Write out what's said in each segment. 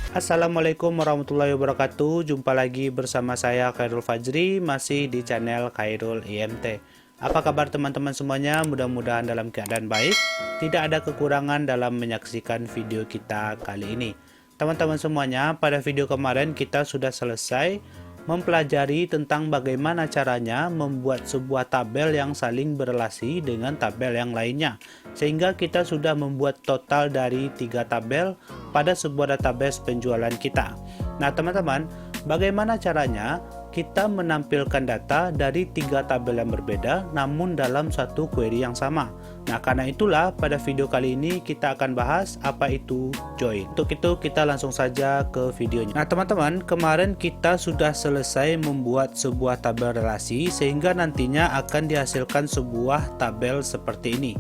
Assalamualaikum warahmatullahi wabarakatuh. Jumpa lagi bersama saya Khairul Fajri, masih di channel Khairul IMT. Apa kabar teman-teman semuanya? Mudah-mudahan dalam keadaan baik. Tidak ada kekurangan dalam menyaksikan video kita kali ini. Teman-teman semuanya, pada video kemarin kita sudah selesai mempelajari tentang bagaimana caranya membuat sebuah tabel yang saling berelasi dengan tabel yang lainnya, sehingga kita sudah membuat total dari 3 tabel pada sebuah database penjualan kita. Nah teman-teman, bagaimana caranya kita menampilkan data dari 3 tabel yang berbeda namun dalam satu query yang sama? Nah karena itulah pada video kali ini kita akan bahas apa itu join. Untuk itu kita langsung saja ke videonya. Nah teman-teman, kemarin kita sudah selesai membuat sebuah tabel relasi sehingga nantinya akan dihasilkan sebuah tabel seperti ini,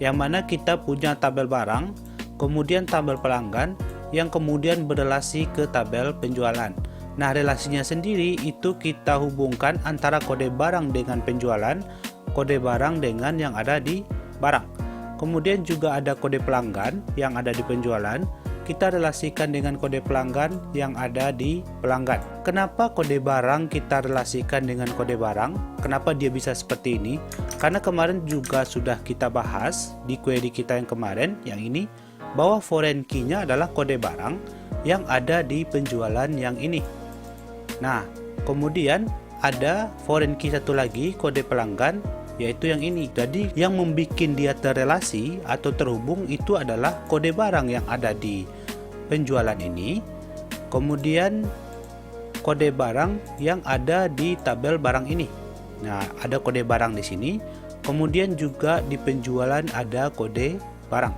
yang mana kita punya tabel barang, kemudian tabel pelanggan, yang kemudian berelasi ke tabel penjualan. Nah relasinya sendiri itu kita hubungkan antara kode barang dengan penjualan, kode barang dengan yang ada di barang. Kemudian juga ada kode pelanggan yang ada di penjualan, kita relasikan dengan kode pelanggan yang ada di pelanggan. Kenapa kode barang kita relasikan dengan kode barang? Kenapa dia bisa seperti ini? Karena kemarin juga sudah kita bahas di query kita yang kemarin, yang ini, bahwa foreign key-nya adalah kode barang yang ada di penjualan yang ini. Nah, kemudian ada foreign key satu lagi, kode pelanggan, yaitu yang ini. Jadi yang membuat dia terrelasi atau terhubung itu adalah kode barang yang ada di penjualan ini, kemudian kode barang yang ada di tabel barang ini. Nah, ada kode barang di sini, kemudian juga di penjualan ada kode barang.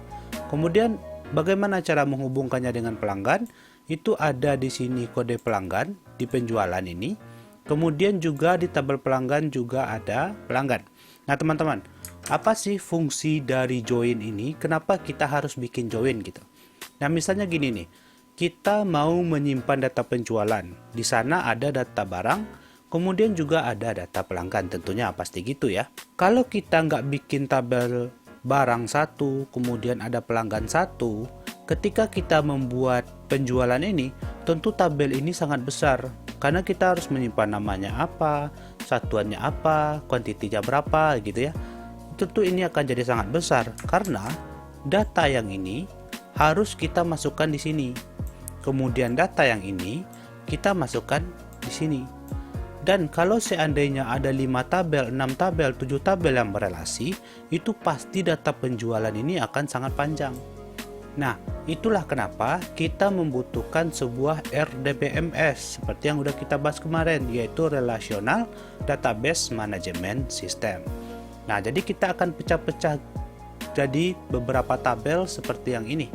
Kemudian bagaimana cara menghubungkannya dengan pelanggan? Itu ada di sini kode pelanggan di penjualan ini. Kemudian juga di tabel pelanggan juga ada pelanggan. Nah teman-teman, apa sih fungsi dari join ini? Kenapa kita harus bikin join gitu? Nah misalnya gini nih, kita mau menyimpan data penjualan. Di sana ada data barang, kemudian juga ada data pelanggan. Tentunya pasti gitu ya. Kalau kita nggak bikin tabel barang satu, kemudian ada pelanggan satu, ketika kita membuat penjualan ini, tentu tabel ini sangat besar. Karena kita harus menyimpan namanya apa, satuannya apa, kuantitinya berapa gitu ya. Tentu ini akan jadi sangat besar karena data yang ini harus kita masukkan di sini. Kemudian data yang ini kita masukkan di sini. Dan kalau seandainya ada 5 tabel, 6 tabel, 7 tabel yang berelasi, itu pasti data penjualan ini akan sangat panjang. Nah, itulah kenapa kita membutuhkan sebuah RDBMS seperti yang udah kita bahas kemarin, yaitu Relational Database Management System. Nah, jadi kita akan pecah-pecah jadi beberapa tabel seperti yang ini.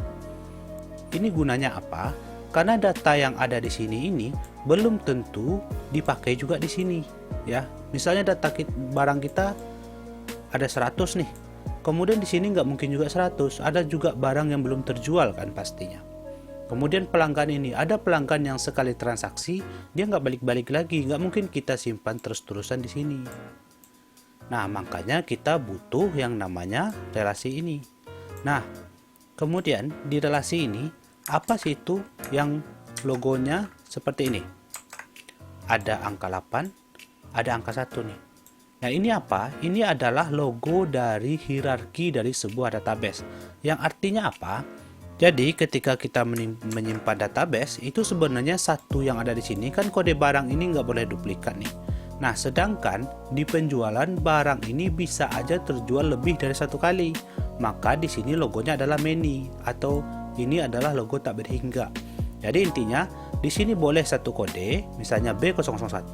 Ini gunanya apa? Karena data yang ada di sini ini belum tentu dipakai juga di sini, ya. Misalnya data barang kita ada 100 nih. Kemudian di sini nggak mungkin juga 100, ada juga barang yang belum terjual kan pastinya. Kemudian pelanggan ini, ada pelanggan yang sekali transaksi, dia nggak balik-balik lagi, nggak mungkin kita simpan terus-terusan di sini. Nah, makanya kita butuh yang namanya relasi ini. Nah, kemudian di relasi ini, apa sih itu yang logonya seperti ini? Ada angka 8, ada angka 1 nih. Nah ini apa? Ini adalah logo dari hierarki dari sebuah database. Yang artinya apa? Jadi ketika kita menyimpan database, itu sebenarnya satu yang ada di sini kan kode barang ini nggak boleh duplikat nih. Nah sedangkan di penjualan barang ini bisa aja terjual lebih dari satu kali. Maka di sini logonya adalah many atau ini adalah logo tak berhingga. Jadi intinya di sini boleh satu kode, misalnya B001,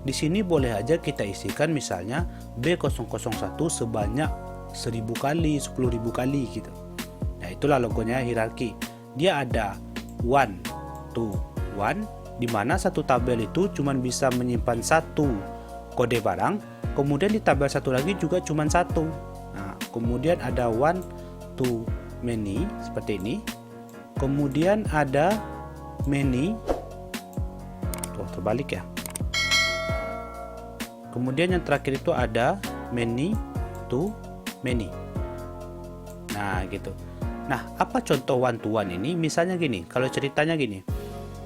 di sini boleh aja kita isikan misalnya B001 sebanyak 1000 kali, 10.000 kali gitu. Nah, itulah logonya hierarki. Dia ada 1 to 1 di mana satu tabel itu cuma bisa menyimpan satu kode barang, kemudian di tabel satu lagi juga cuma satu. Nah, kemudian ada 1 to many seperti ini. Kemudian ada many, tuh terbalik ya. Kemudian yang terakhir itu ada many to many. Nah gitu. Nah apa contoh one to one ini? Misalnya gini, kalau ceritanya gini,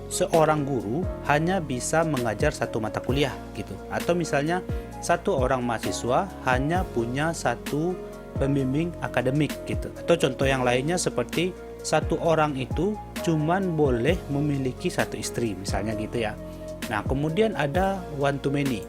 seorang guru hanya bisa mengajar satu mata kuliah gitu. Atau misalnya satu orang mahasiswa hanya punya satu pembimbing akademik gitu. Atau contoh yang lainnya seperti satu orang itu cuman boleh memiliki satu istri misalnya gitu ya. Nah, kemudian ada one to many.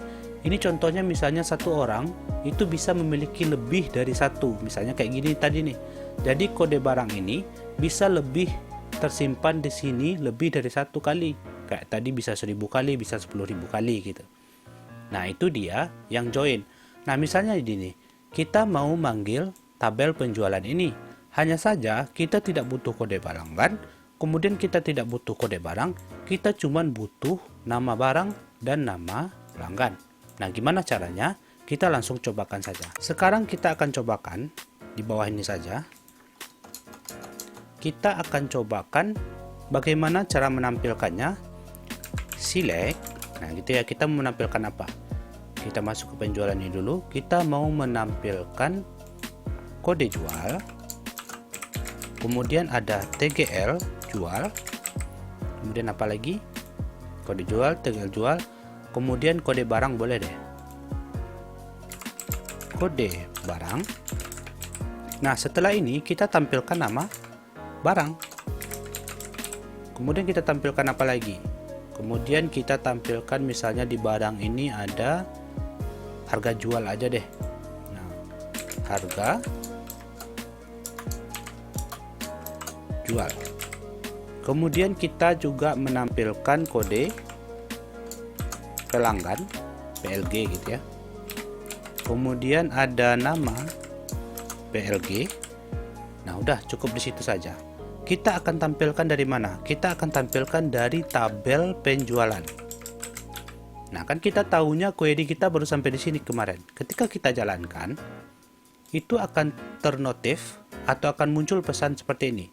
Ini contohnya misalnya satu orang itu bisa memiliki lebih dari satu. Misalnya kayak gini tadi nih. Jadi kode barang ini bisa lebih tersimpan di sini lebih dari satu kali. Kayak tadi bisa 1000 kali, bisa 10.000 kali gitu. Nah, itu dia yang join. Nah, misalnya gini, kita mau manggil tabel penjualan ini. Hanya saja kita tidak butuh kode barang kan? Kemudian kita tidak butuh kode barang, kita cuma butuh nama barang dan nama pelanggan. Nah, gimana caranya? Kita langsung cobakan saja. Sekarang kita akan cobakan di bawah ini saja. Kita akan cobakan bagaimana cara menampilkannya. Select. Nah, gitu ya, kita mau menampilkan apa? Kita masuk ke penjualan ini dulu. Kita mau menampilkan kode jual. Kemudian ada TGL jual. Kemudian apa lagi? Kode jual, TGL jual. Kemudian kode barang boleh deh. Kode barang. Nah, setelah ini kita tampilkan nama barang. Kemudian kita tampilkan apa lagi? Kemudian kita tampilkan misalnya di barang ini ada harga jual aja deh. Nah, harga jual. Kemudian kita juga menampilkan kode pelanggan, PLG gitu ya. Kemudian ada nama PLG. Nah, udah cukup di situ saja. Kita akan tampilkan dari mana? Kita akan tampilkan dari tabel penjualan. Nah, kan kita tahunya query kita baru sampai di sini kemarin. Ketika kita jalankan, itu akan ternotif atau akan muncul pesan seperti ini.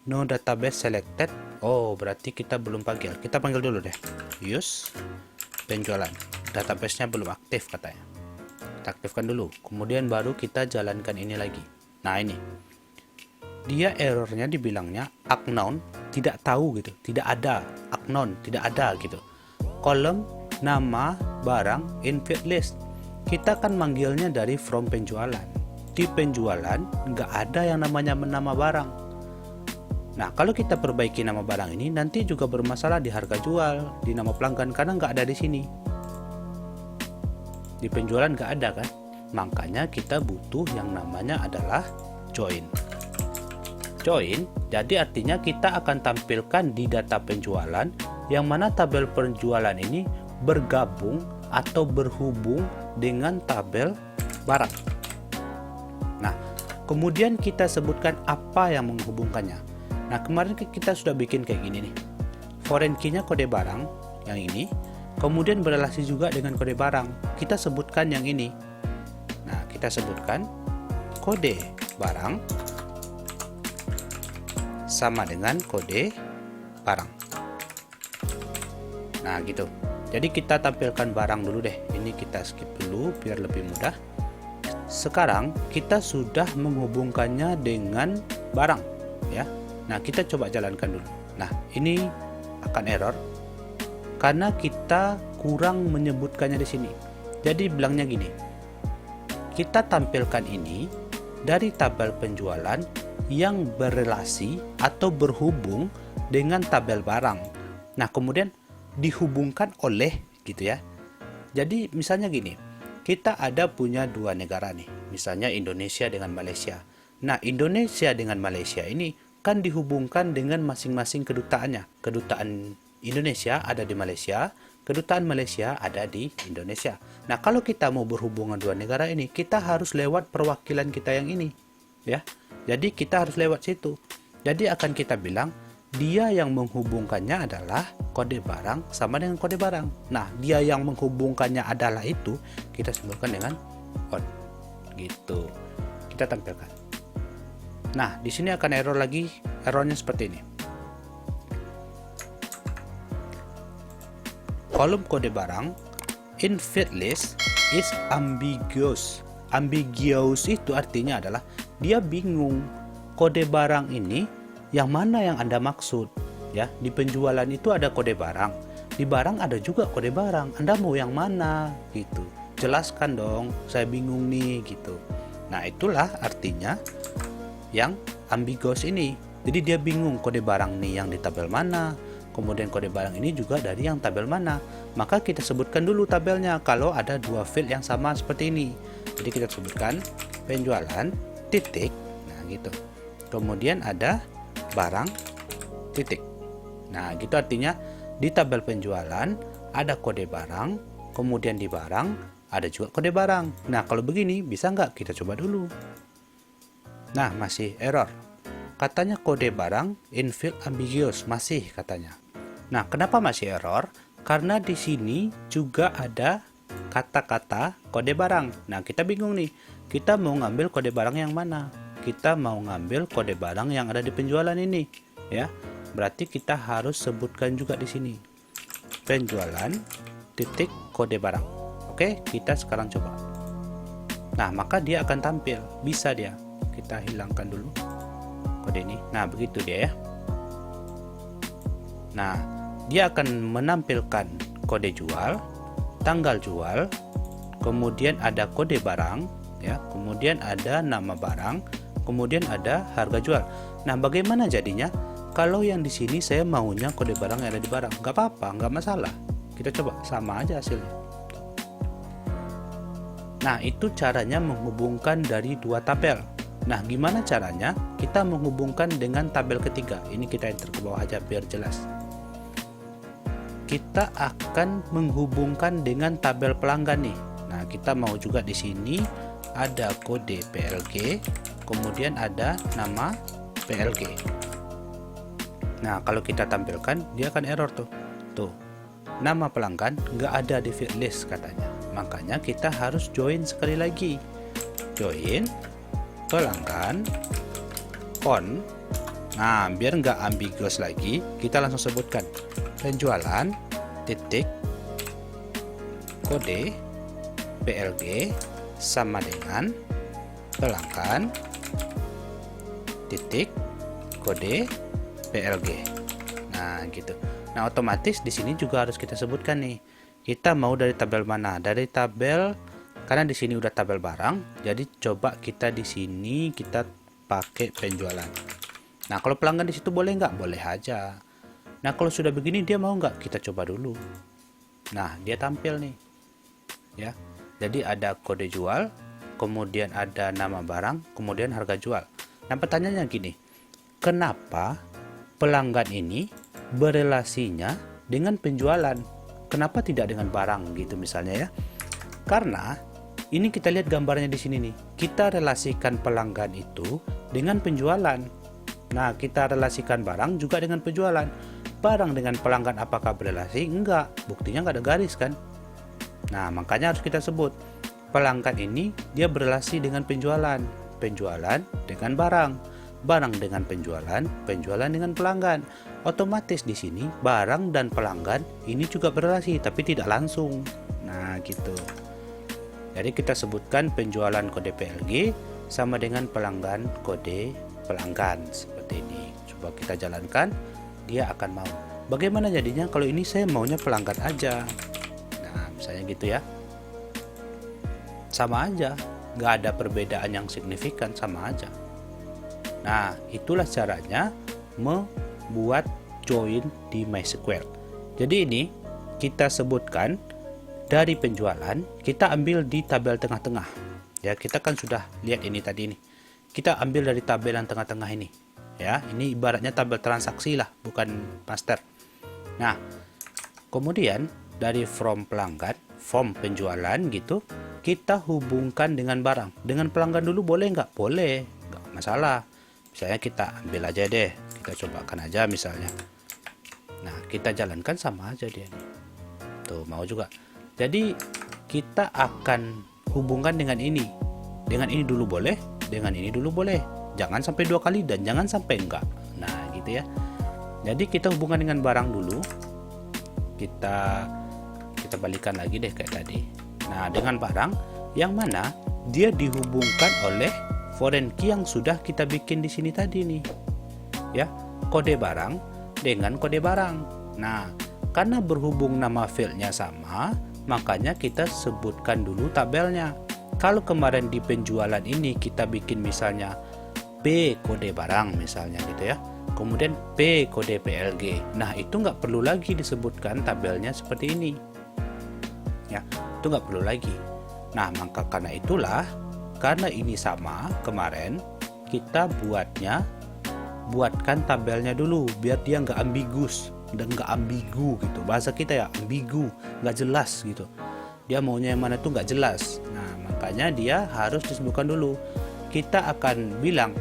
No database selected. Oh, berarti kita belum panggil. Kita panggil dulu deh. Use penjualan. Database-nya belum aktif katanya. Kita aktifkan dulu. Kemudian baru kita jalankan ini lagi. Nah, ini. Dia errornya dibilangnya unknown, tidak tahu gitu. Tidak ada. Unknown, tidak ada gitu. Kolom nama barang invalid list. Kita kan manggilnya dari from penjualan. Di penjualan nggak ada yang namanya nama barang. Nah, kalau kita perbaiki nama barang ini, nanti juga bermasalah di harga jual, di nama pelanggan, karena nggak ada di sini. Di penjualan nggak ada kan? Makanya kita butuh yang namanya adalah join. Join, jadi artinya kita akan tampilkan di data penjualan, yang mana tabel penjualan ini bergabung atau berhubung dengan tabel barang. Nah, kemudian kita sebutkan apa yang menghubungkannya. Nah, kemarin kita sudah bikin kayak gini nih. Foreign key-nya kode barang yang ini, kemudian berrelasi juga dengan kode barang. Kita sebutkan yang ini. Nah, kita sebutkan kode barang sama dengan kode barang. Nah, gitu. Jadi kita tampilkan barang dulu deh. Ini kita skip dulu biar lebih mudah. Sekarang kita sudah menghubungkannya dengan barang, ya. Nah, kita coba jalankan dulu. Nah, ini akan error karena kita kurang menyebutkannya di sini. Jadi bilangnya gini. Kita tampilkan ini dari tabel penjualan yang berrelasi atau berhubung dengan tabel barang. Nah, kemudian dihubungkan oleh gitu ya. Jadi misalnya gini. Kita ada punya dua negara nih. Misalnya Indonesia dengan Malaysia. Nah, Indonesia dengan Malaysia ini kan dihubungkan dengan masing-masing kedutaannya. Kedutaan Indonesia ada di Malaysia, kedutaan Malaysia ada di Indonesia. Nah, kalau kita mau berhubungan dua negara ini, kita harus lewat perwakilan kita yang ini, ya. Jadi kita harus lewat situ. Jadi akan kita bilang dia yang menghubungkannya adalah kode barang sama dengan kode barang. Nah, dia yang menghubungkannya adalah itu kita sebutkan dengan on. Gitu. Kita tampilkan. Nah, di sini akan error lagi. Errornya seperti ini. Kolom kode barang invalid list is ambiguous. Ambiguous itu artinya adalah dia bingung kode barang ini yang mana yang Anda maksud. Ya, di penjualan itu ada kode barang, di barang ada juga kode barang. Anda mau yang mana gitu? Jelaskan dong, saya bingung nih gitu. Nah, itulah artinya yang ambiguous ini. Jadi dia bingung kode barang nih yang di tabel mana, kemudian kode barang ini juga dari yang tabel mana. Maka kita sebutkan dulu tabelnya kalau ada dua field yang sama seperti ini. Jadi kita sebutkan penjualan titik, nah gitu. Kemudian ada barang titik. Nah, gitu artinya di tabel penjualan ada kode barang, kemudian di barang ada juga kode barang. Nah, kalau begini bisa nggak? Kita coba dulu. Nah, masih error. Katanya kode barang infield ambiguous, masih katanya. Nah, kenapa masih error? Karena di sini juga ada kata-kata kode barang. Nah, kita bingung nih. Kita mau ngambil kode barang yang mana? Kita mau ngambil kode barang yang ada di penjualan ini, ya. Berarti kita harus sebutkan juga di sini. Penjualan titik kode barang. Oke, kita sekarang coba. Nah, maka dia akan tampil. Bisa dia. Kita hilangkan dulu kode ini. Nah, begitu dia ya. Nah, dia akan menampilkan kode jual, tanggal jual, kemudian ada kode barang, ya, kemudian ada nama barang, kemudian ada harga jual. Nah, bagaimana jadinya? Kalau yang di sini saya maunya kode barang yang ada di barang, nggak apa-apa, nggak masalah. Kita coba, sama aja hasilnya. Nah, itu caranya menghubungkan dari dua tabel. Nah, gimana caranya? Kita menghubungkan dengan tabel ketiga. Ini kita enter ke bawah aja biar jelas. Kita akan menghubungkan dengan tabel pelanggan nih. Nah, kita mau juga di sini ada kode PLG, kemudian ada nama PLG. Nah, kalau kita tampilkan, dia akan error tuh. Tuh, nama pelanggan nggak ada di field list katanya. Makanya kita harus join sekali lagi. Join pelanggan on. Nah, biar nggak ambiguous lagi, kita langsung sebutkan penjualan titik kode PLG sama dengan pelanggan titik kode PLG. Nah, gitu. Nah, otomatis di sini juga harus kita sebutkan nih. Kita mau dari tabel mana? Dari tabel, karena di sini udah tabel barang, jadi coba kita di sini kita pakai penjualan. Nah, kalau pelanggan di situ boleh nggak? Boleh aja. Nah, kalau sudah begini dia mau nggak? Kita coba dulu. Nah, dia tampil nih, ya. Jadi ada kode jual, kemudian ada nama barang, kemudian harga jual. Nah, pertanyaannya gini, kenapa pelanggan ini berelasinya dengan penjualan? Kenapa tidak dengan barang gitu misalnya ya? Karena ini kita lihat gambarnya di sini nih. Kita relasikan pelanggan itu dengan penjualan. Nah, kita relasikan barang juga dengan penjualan. Barang dengan pelanggan apakah berelasi? Enggak. Buktinya nggak ada garis kan? Nah, makanya harus kita sebut pelanggan ini dia berelasi dengan penjualan. Penjualan dengan barang. Barang dengan penjualan, penjualan dengan pelanggan. Otomatis di sini barang dan pelanggan ini juga berelasi tapi tidak langsung. Nah, gitu. Jadi kita sebutkan penjualan kode PLG sama dengan pelanggan kode pelanggan seperti ini. Coba kita jalankan, dia akan mau. Bagaimana jadinya kalau ini saya maunya pelanggan aja? Nah, misalnya gitu ya. Sama aja, nggak ada perbedaan yang signifikan, sama aja. Nah, itulah caranya membuat join di MySQL. Jadi ini kita sebutkan dari penjualan, kita ambil di tabel tengah-tengah. Ya, kita kan sudah lihat ini tadi nih. Kita ambil dari tabel yang tengah-tengah ini. Ya, ini ibaratnya tabel transaksi lah, bukan master. Nah, kemudian dari from pelanggan, from penjualan gitu, kita hubungkan dengan barang. Dengan pelanggan dulu boleh nggak? Boleh, nggak masalah. Misalnya kita ambil aja deh, kita cobakan aja misalnya. Nah, kita jalankan sama aja dia nih. Tuh, mau juga. Jadi, kita akan hubungkan dengan ini. Dengan ini dulu boleh, dengan ini dulu boleh. Jangan sampai dua kali dan jangan sampai enggak. Nah, gitu ya. Jadi, kita hubungkan dengan barang dulu. Kita balikan lagi deh kayak tadi. Nah, dengan barang yang mana dia dihubungkan oleh foreign key yang sudah kita bikin di sini tadi nih. Ya, kode barang dengan kode barang. Nah, karena berhubung nama fieldnya sama, makanya kita sebutkan dulu tabelnya. Kalau kemarin di penjualan ini kita bikin misalnya P kode barang misalnya gitu ya, kemudian P kode PLG. Nah, itu nggak perlu lagi disebutkan tabelnya seperti ini. Ya, itu nggak perlu lagi. Nah, maka karena itulah, karena ini sama kemarin, kita buatkan tabelnya dulu biar dia nggak ambigus dan nggak ambigu gitu. Bahasa kita ya ambigu, nggak jelas gitu. Dia maunya yang mana tuh nggak jelas. Nah, makanya dia harus disebutkan dulu. Kita akan bilang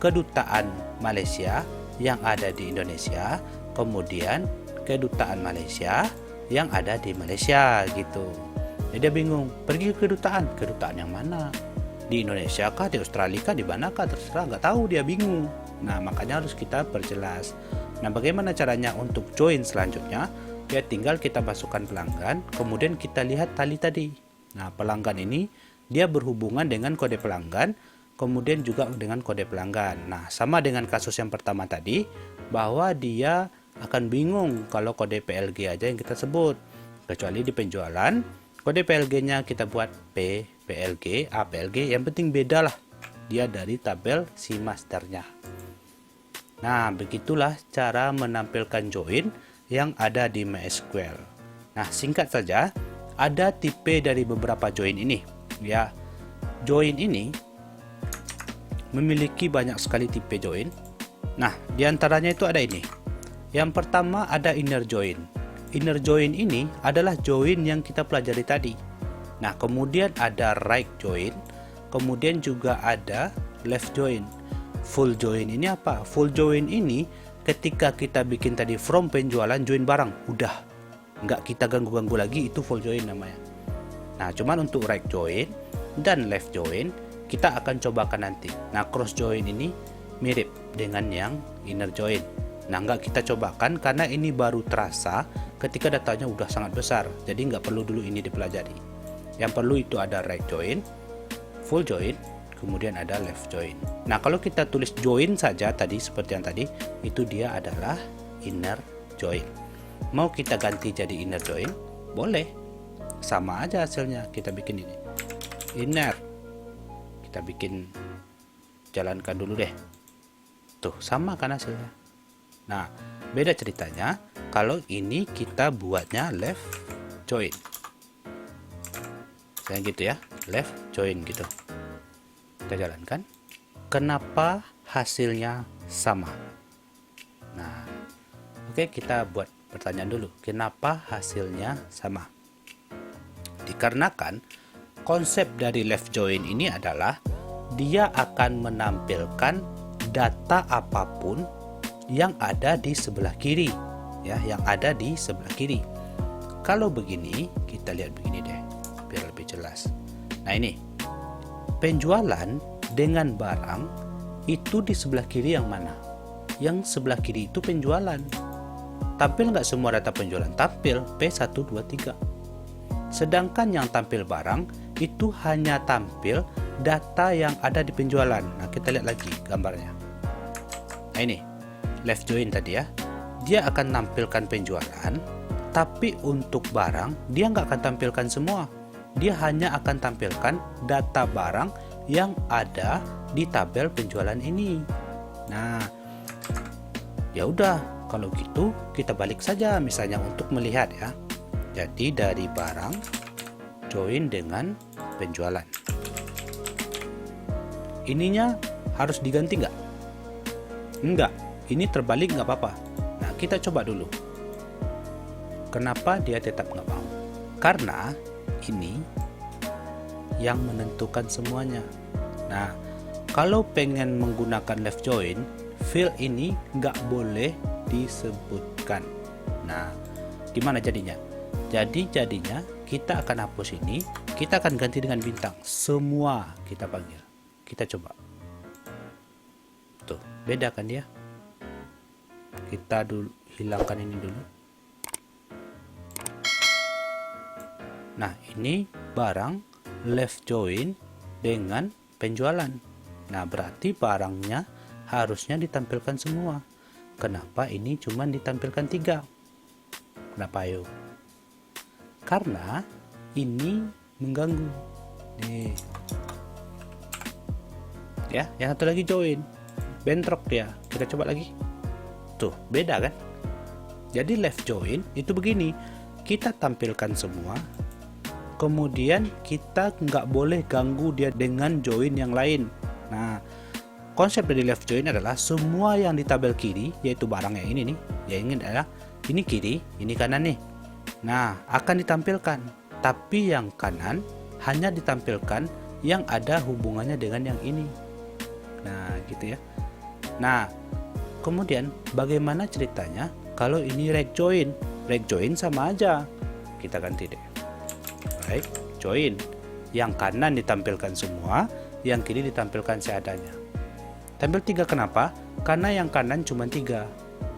kedutaan Malaysia yang ada di Indonesia, kemudian kedutaan Malaysia yang ada di Malaysia gitu. Jadi dia bingung, pergi ke kedutaan yang mana? Di Indonesia kah, di Australia kah, di mana kah, terserah, nggak tahu, dia bingung. Nah, makanya harus kita perjelas. Nah, bagaimana caranya untuk join selanjutnya? Ya, tinggal kita masukkan pelanggan, kemudian kita lihat tali tadi. Nah, pelanggan ini dia berhubungan dengan kode pelanggan, kemudian juga dengan kode pelanggan. Nah, sama dengan kasus yang pertama tadi, bahwa dia akan bingung kalau kode PLG aja yang kita sebut. Kecuali di penjualan, kode PLG-nya kita buat P, PLG, A, PLG, yang penting beda lah dia dari tabel si masternya. Nah, begitulah cara menampilkan join yang ada di MySQL. Nah, singkat saja, ada tipe dari beberapa join ini. Ya, join ini memiliki banyak sekali tipe join. Nah, diantaranya itu ada ini. Yang pertama ada inner join. Inner join ini adalah join yang kita pelajari tadi. Nah, kemudian ada right join, kemudian juga ada left join. Full join ini apa? Full join ini ketika kita bikin tadi from penjualan join barang, udah nggak kita ganggu-ganggu lagi, itu full join namanya. Nah, cuman untuk right join dan left join kita akan cobakan nanti. Nah, cross join ini mirip dengan yang inner join. Nah, nggak kita cobakan karena ini baru terasa ketika datanya udah sangat besar. Jadi nggak perlu dulu ini dipelajari. Yang perlu itu ada right join, full join, kemudian ada left join. Nah, kalau kita tulis join saja tadi seperti yang tadi, itu dia adalah inner join. Mau kita ganti jadi inner join? Boleh. Sama aja hasilnya. Kita bikin ini. Inner. Kita bikin, jalankan dulu deh. Tuh, sama kan hasilnya. Nah, beda ceritanya kalau ini kita buatnya left join. Kayak gitu ya, left join gitu. Kita jalankan. Kenapa hasilnya sama? Nah, oke, kita buat pertanyaan dulu. Kenapa hasilnya sama? Dikarenakan konsep dari left join ini adalah dia akan menampilkan data apapun yang ada di sebelah kiri, ya, yang ada di sebelah kiri. Kalau begini, kita lihat begini deh, biar lebih jelas. Nah, ini penjualan dengan barang itu di sebelah kiri yang mana? Yang sebelah kiri itu penjualan. Tampil nggak semua data penjualan? Tampil P1, 2, 3. Sedangkan yang tampil barang itu hanya tampil data yang ada di penjualan. Nah, kita lihat lagi gambarnya. Nah, ini left join tadi ya. Dia akan tampilkan penjualan, tapi untuk barang dia nggak akan tampilkan semua. Dia hanya akan tampilkan data barang yang ada di tabel penjualan ini. Nah, ya udah, kalau gitu kita balik saja misalnya untuk melihat ya. Jadi dari barang join dengan penjualan. Ininya harus diganti nggak? Enggak, ini terbalik nggak apa-apa. Nah, kita coba dulu. Kenapa dia tetap nggak mau? Karena ini yang menentukan semuanya. Nah, kalau pengen menggunakan left join, field ini nggak boleh disebutkan. Nah, gimana jadinya? Jadinya kita akan hapus ini, kita akan ganti dengan bintang. Semua kita panggil. Kita coba. Tuh, beda kan dia? Kita dulu hilangkan ini dulu. Nah, ini barang left join dengan penjualan. Nah, berarti barangnya harusnya ditampilkan semua. kenapa ini cuma ditampilkan 3? Kenapa ayo? Karena ini mengganggu. Nih. Ya, yang satu lagi join. Bentrok dia. Kita coba lagi. Tuh, beda kan? Jadi left join itu begini. Kita tampilkan semua. Kemudian kita nggak boleh ganggu dia dengan join yang lain. Nah, konsep dari left join adalah semua yang di tabel kiri, yaitu barang yang ini nih, yang ingin adalah ini kiri, ini kanan nih. Nah, akan ditampilkan, tapi yang kanan hanya ditampilkan yang ada hubungannya dengan yang ini. Nah, gitu ya. Nah, kemudian bagaimana ceritanya kalau ini rect join? Rect join sama aja. Kita ganti deh. Baik, join. Yang kanan ditampilkan semua, yang kiri ditampilkan seadanya. Tampil 3 kenapa? Karena yang kanan cuma 3,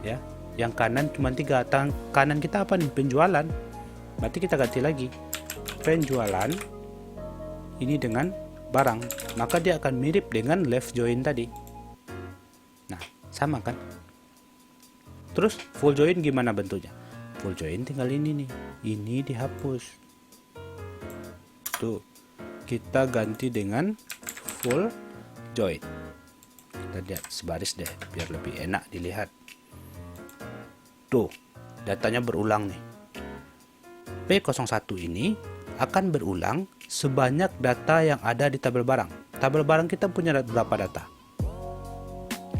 ya. Yang kanan cuma 3. Kanan kita apa nih? Penjualan. Berarti kita ganti lagi. Penjualan ini dengan barang, maka dia akan mirip dengan left join tadi. Nah, sama kan? Terus full join gimana bentuknya? Full join tinggal ini nih. Ini dihapus. Tuh, kita ganti dengan full join. Kita lihat sebaris deh biar lebih enak dilihat. Tuh, datanya berulang nih. P01 ini akan berulang sebanyak data yang ada di tabel barang. Tabel barang kita punya berapa data?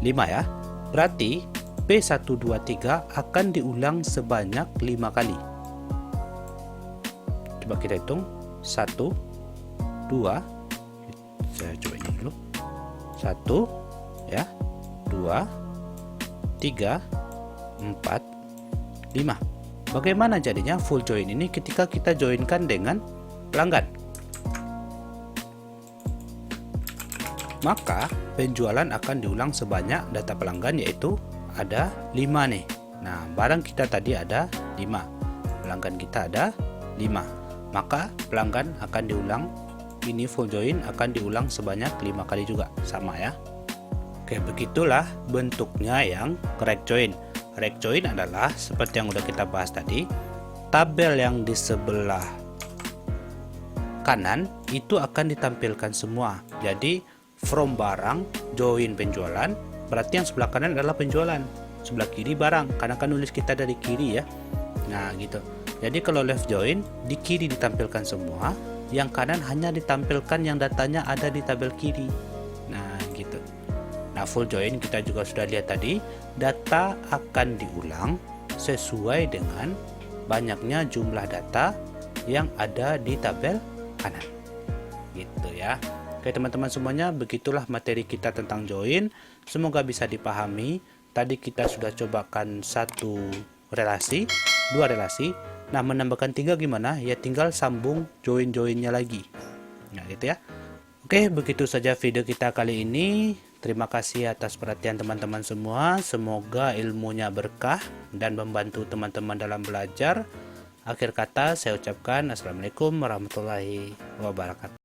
5 ya. Berarti P123 akan diulang sebanyak 5 kali. Coba kita hitung. 1, 2, saya coba ini dulu. 1, ya, 2, 3, 4, 5. Bagaimana jadinya full join ini ketika kita joinkan dengan pelanggan? Maka penjualan akan diulang sebanyak data pelanggan, yaitu ada 5 nih. Nah, barang kita tadi ada 5, pelanggan kita ada 5. Maka pelanggan akan diulang, ini full join akan diulang sebanyak 5 kali juga, sama ya. Oke, begitulah bentuknya yang rect join. Rect join adalah seperti yang udah kita bahas tadi, tabel yang di sebelah kanan itu akan ditampilkan semua. Jadi from barang join penjualan, berarti yang sebelah kanan adalah penjualan, sebelah kiri barang, karena kan nulis kita dari kiri ya. Nah gitu. Jadi kalau left join, di kiri ditampilkan semua, yang kanan hanya ditampilkan yang datanya ada di tabel kiri. Nah gitu. Nah, full join kita juga sudah lihat tadi, data akan diulang sesuai dengan banyaknya jumlah data yang ada di tabel kanan. Gitu ya. Oke teman-teman semuanya, begitulah materi kita tentang join. Semoga bisa dipahami. Tadi kita sudah cobakan 1 relasi, 2 relasi. Nah, menambahkan 3 gimana? Ya tinggal sambung join-joinnya lagi. Nah, gitu ya. Oke, begitu saja video kita kali ini. Terima kasih atas perhatian teman-teman semua. Semoga ilmunya berkah dan membantu teman-teman dalam belajar. Akhir kata saya ucapkan Assalamualaikum warahmatullahi wabarakatuh.